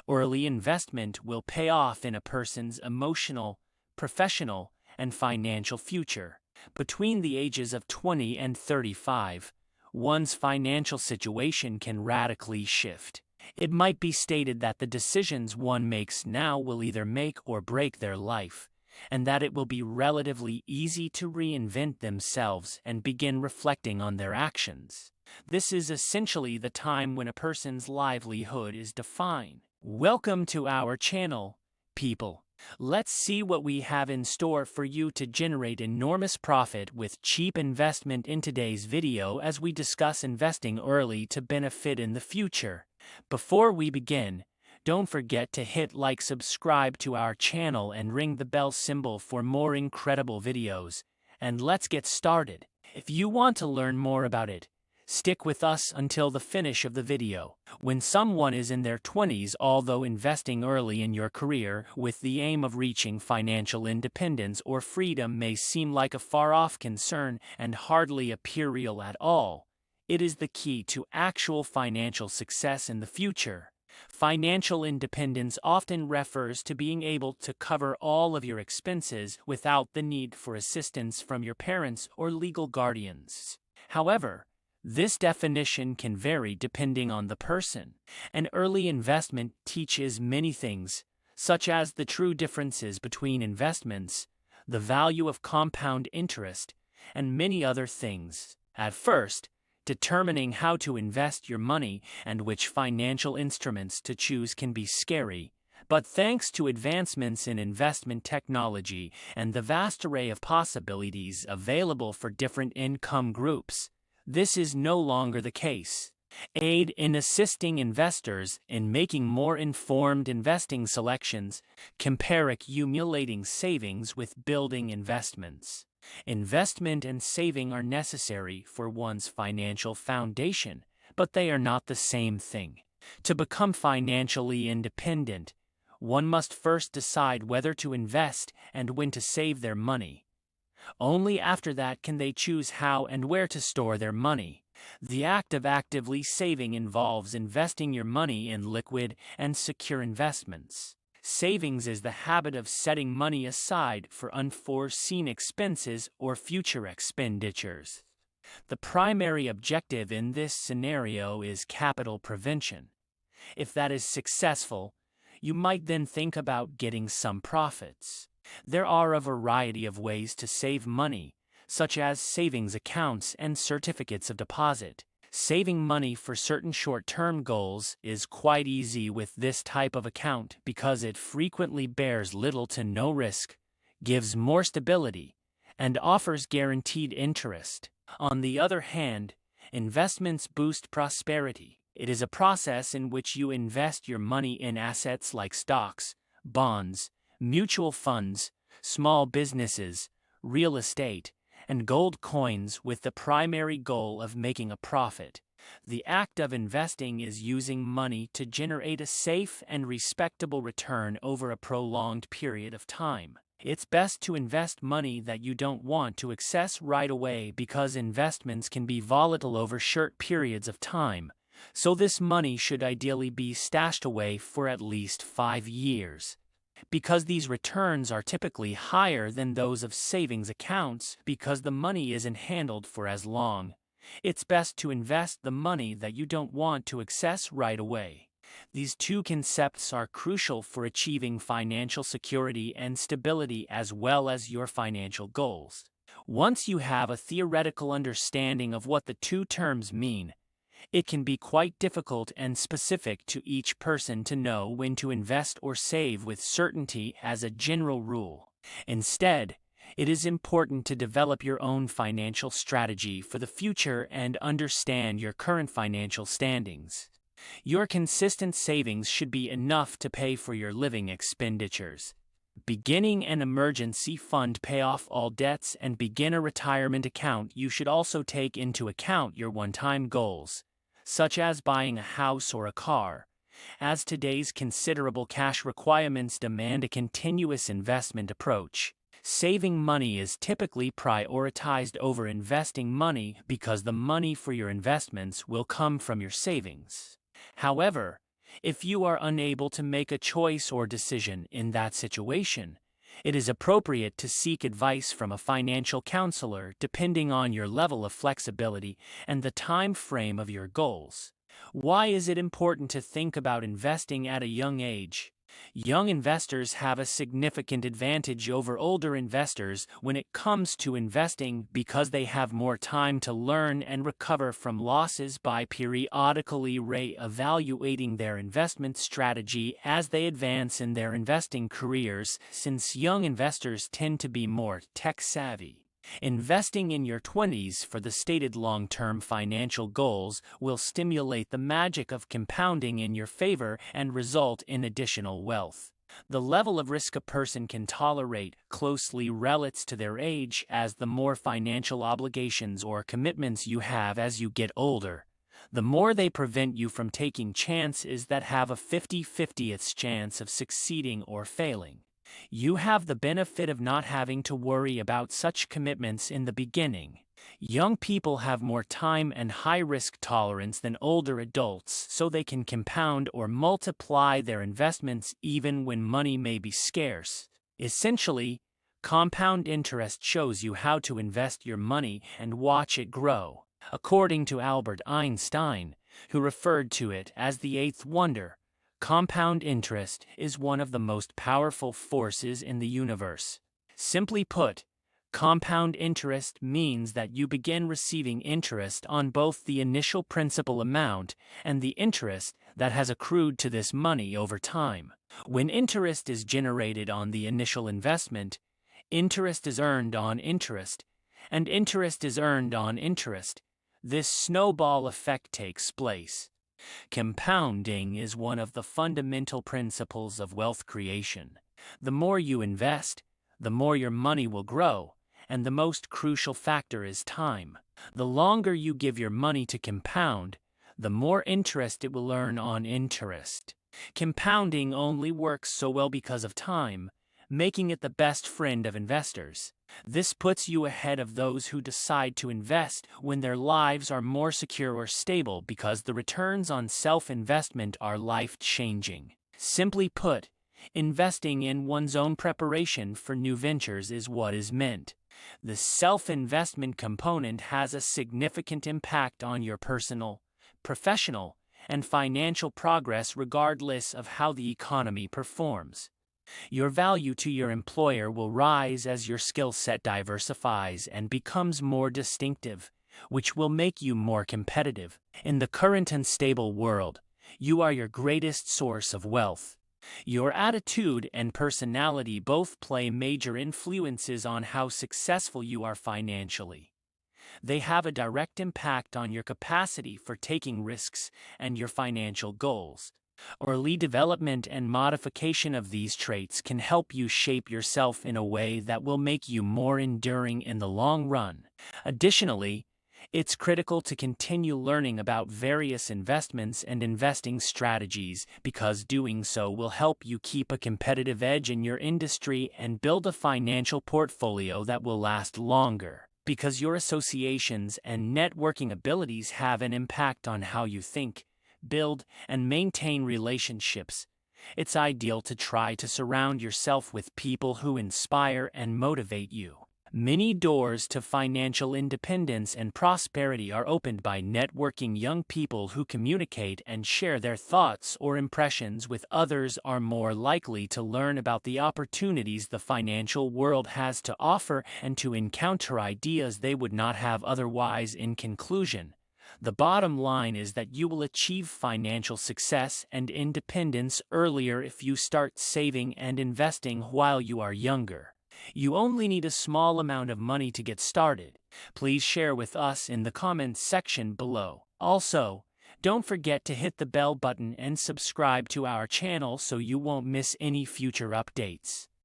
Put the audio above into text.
Early investment will pay off in a person's emotional, professional, and financial future. Between the ages of 20 and 35, one's financial situation can radically shift. It might be stated that the decisions one makes now will either make or break their life, and that it will be relatively easy to reinvent themselves and begin reflecting on their actions. This is essentially the time when a person's livelihood is defined. Welcome to our channel, people. Let's see what we have in store for you to generate enormous profit with cheap investment in today's video as we discuss investing early to benefit in the future. Before we begin, don't forget to hit like, subscribe to our channel and ring the bell symbol for more incredible videos. And let's get started. If you want to learn more about it, stick with us until the finish of the video. When someone is in their 20s, although investing early in your career with the aim of reaching financial independence or freedom may seem like a far-off concern and hardly appear real at all, it is the key to actual financial success in the future. Financial independence often refers to being able to cover all of your expenses without the need for assistance from your parents or legal guardians. However, this definition can vary depending on the person. An early investment teaches many things, such as the true differences between investments, the value of compound interest, and many other things. At first, determining how to invest your money and which financial instruments to choose can be scary, but thanks to advancements in investment technology and the vast array of possibilities available for different income groups, this is no longer the case. Aid in assisting investors in making more informed investing selections. Compare accumulating savings with building investments. Investment and saving are necessary for one's financial foundation, but they are not the same thing. To become financially independent, one must first decide whether to invest and when to save their money. Only after that can they choose how and where to store their money. The act of actively saving involves investing your money in liquid and secure investments. Savings is the habit of setting money aside for unforeseen expenses or future expenditures. The primary objective in this scenario is capital prevention. If that is successful, you might then think about getting some profits. There are a variety of ways to save money, such as savings accounts and certificates of deposit. Saving money for certain short-term goals is quite easy with this type of account because it frequently bears little to no risk, gives more stability, and offers guaranteed interest. On the other hand, investments boost prosperity. It is a process in which you invest your money in assets like stocks, bonds, mutual funds, small businesses, real estate, and gold coins with the primary goal of making a profit. The act of investing is using money to generate a safe and respectable return over a prolonged period of time. It's best to invest money that you don't want to access right away because investments can be volatile over short periods of time, so this money should ideally be stashed away for at least 5 years. Because these returns are typically higher than those of savings accounts because the money isn't handled for as long, it's best to invest the money that you don't want to access right away. These two concepts are crucial for achieving financial security and stability as well as your financial goals. Once you have a theoretical understanding of what the two terms mean, it can be quite difficult and specific to each person to know when to invest or save with certainty as a general rule. Instead, it is important to develop your own financial strategy for the future and understand your current financial standings. Your consistent savings should be enough to pay for your living expenditures. Beginning an emergency fund pay off all debts and begin a retirement account. You should also take into account your one-time goals, such as buying a house or a car, as today's considerable cash requirements demand a continuous investment approach. Saving money is typically prioritized over investing money because the money for your investments will come from your savings. However, If you are unable to make a choice or decision in that situation, it is appropriate to seek advice from a financial counselor depending on your level of flexibility and the time frame of your goals. Why is it important to think about investing at a young age? Young investors have a significant advantage over older investors when it comes to investing because they have more time to learn and recover from losses by periodically re-evaluating their investment strategy as they advance in their investing careers, since young investors tend to be more tech-savvy. Investing in your 20s for the stated long-term financial goals will stimulate the magic of compounding in your favor and result in additional wealth. The level of risk a person can tolerate closely relates to their age, as the more financial obligations or commitments you have as you get older, the more they prevent you from taking chances that have a 50-50th chance of succeeding or failing. You have the benefit of not having to worry about such commitments in the beginning. Young people have more time and high risk tolerance than older adults, so they can compound or multiply their investments even when money may be scarce. Essentially, compound interest shows you how to invest your money and watch it grow. According to Albert Einstein, who referred to it as the eighth wonder, compound interest is one of the most powerful forces in the universe. Simply put, compound interest means that you begin receiving interest on both the initial principal amount and the interest that has accrued to this money over time. When interest is generated on the initial investment, interest is earned on interest, and interest is earned on interest. This snowball effect takes place. Compounding is one of the fundamental principles of wealth creation. The more you invest, the more your money will grow, and the most crucial factor is time. The longer you give your money to compound, the more interest it will earn on interest. Compounding only works so well because of time, making it the best friend of investors. This puts you ahead of those who decide to invest when their lives are more secure or stable, because the returns on self-investment are life-changing. Simply put, investing in one's own preparation for new ventures is what is meant. The self-investment component has a significant impact on your personal, professional, and financial progress regardless of how the economy performs. Your value to your employer will rise as your skill set diversifies and becomes more distinctive, which will make you more competitive. In the current unstable world, you are your greatest source of wealth. Your attitude and personality both play major influences on how successful you are financially. They have a direct impact on your capacity for taking risks and your financial goals. Early development and modification of these traits can help you shape yourself in a way that will make you more enduring in the long run. Additionally, it's critical to continue learning about various investments and investing strategies, because doing so will help you keep a competitive edge in your industry and build a financial portfolio that will last longer. Because your associations and networking abilities have an impact on how you think, build, and maintain relationships, it's ideal to try to surround yourself with people who inspire and motivate you. Many doors to financial independence and prosperity are opened by networking. Young people who communicate and share their thoughts or impressions with others are more likely to learn about the opportunities the financial world has to offer and to encounter ideas they would not have otherwise. In conclusion, the bottom line is that you will achieve financial success and independence earlier if you start saving and investing while you are younger. You only need a small amount of money to get started. Please share with us in the comments section below. Also, don't forget to hit the bell button and subscribe to our channel so you won't miss any future updates.